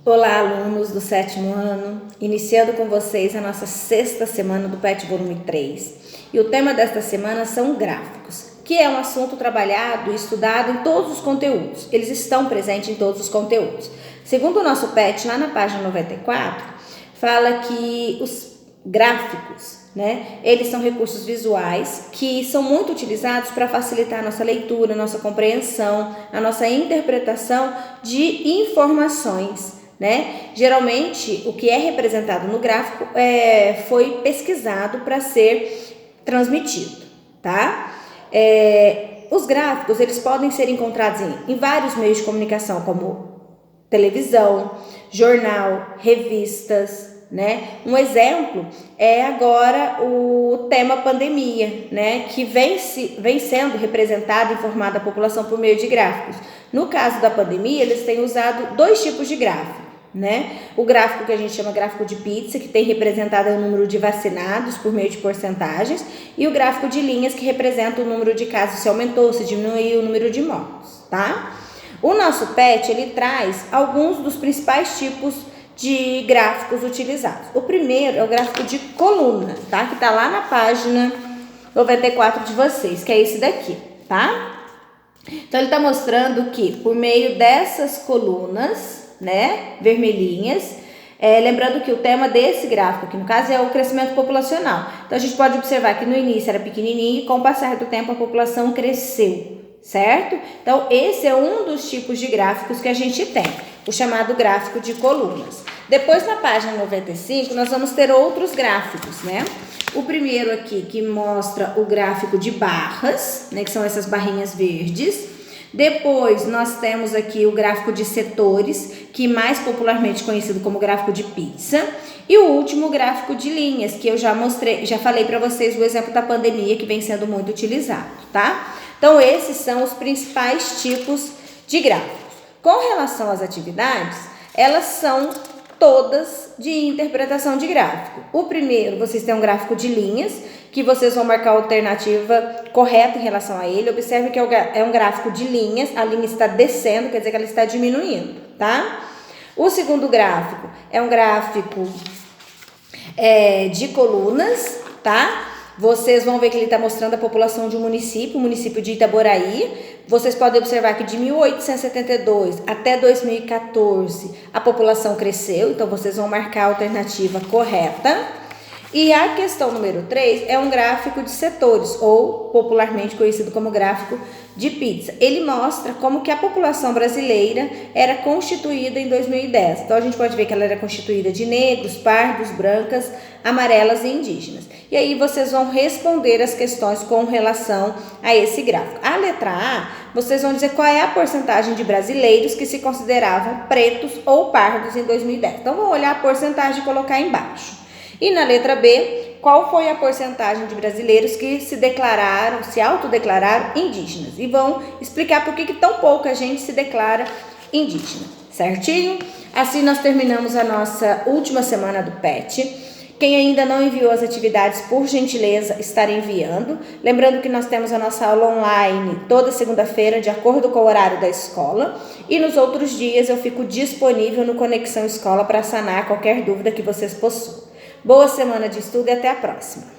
Olá, alunos do 7º ano, iniciando com vocês a nossa 6ª semana do PET volume 3. E o tema desta semana são gráficos, que é um assunto trabalhado e estudado em todos os conteúdos. Eles estão presentes em todos os conteúdos. Segundo o nosso PET, lá na página 94, fala que os gráficos, eles são recursos visuais que são muito utilizados para facilitar a nossa leitura, a nossa compreensão, a nossa interpretação de informações. Geralmente, o que é representado no gráfico foi pesquisado para ser transmitido, tá? Os gráficos, eles podem ser encontrados em vários meios de comunicação, como televisão, jornal, revistas, Um exemplo é agora o tema pandemia, que vem sendo representado e informado à população por meio de gráficos. No caso da pandemia, eles têm usado dois tipos de gráfico, O gráfico que a gente chama gráfico de pizza, que tem representado o número de vacinados por meio de porcentagens, e o gráfico de linhas, que representa o número de casos, se aumentou, se diminuiu o número de mortos, tá? O nosso PET, ele traz alguns dos principais tipos de gráficos utilizados. O primeiro é o gráfico de coluna, tá? Que tá lá na página 94 de vocês, que é esse daqui, tá? Então, ele tá mostrando que por meio dessas colunas, vermelhinhas, lembrando que o tema desse gráfico aqui, no caso, é o crescimento populacional. Então, a gente pode observar que no início era pequenininho e com o passar do tempo a população cresceu, certo? Então, esse é um dos tipos de gráficos que a gente tem, o chamado gráfico de colunas. Depois, na página 95, nós vamos ter outros gráficos, O primeiro aqui, que mostra o gráfico de barras, que são essas barrinhas verdes. Depois, nós temos aqui o gráfico de setores, que mais popularmente conhecido como gráfico de pizza. E o último, o gráfico de linhas, que eu já mostrei, já falei para vocês o exemplo da pandemia, que vem sendo muito utilizado, tá? Então, esses são os principais tipos de gráficos. Com relação às atividades, elas são todas de interpretação de gráfico. O primeiro, vocês têm um gráfico de linhas, que vocês vão marcar a alternativa correta em relação a ele. Observe que é um gráfico de linhas, a linha está descendo, quer dizer que ela está diminuindo, tá? O segundo gráfico é um gráfico de colunas, tá? Vocês vão ver que ele está mostrando a população de um município, o município de Itaboraí. Vocês podem observar que de 1872 até 2014 a população cresceu, então vocês vão marcar a alternativa correta. E a questão número 3 é um gráfico de setores, ou popularmente conhecido como gráfico de pizza. Ele mostra como que a população brasileira era constituída em 2010. Então, a gente pode ver que ela era constituída de negros, pardos, brancas, amarelas e indígenas. E aí, vocês vão responder as questões com relação a esse gráfico. A letra A, vocês vão dizer qual é a porcentagem de brasileiros que se consideravam pretos ou pardos em 2010. Então, vamos olhar a porcentagem e colocar embaixo. E na letra B, qual foi a porcentagem de brasileiros que se autodeclararam indígenas? E vão explicar por que tão pouca gente se declara indígena, certinho? Assim nós terminamos a nossa última semana do PET. Quem ainda não enviou as atividades, por gentileza, estar enviando. Lembrando que nós temos a nossa aula online toda segunda-feira, de acordo com o horário da escola. E nos outros dias eu fico disponível no Conexão Escola para sanar qualquer dúvida que vocês possuam. Boa semana de estudo e até a próxima!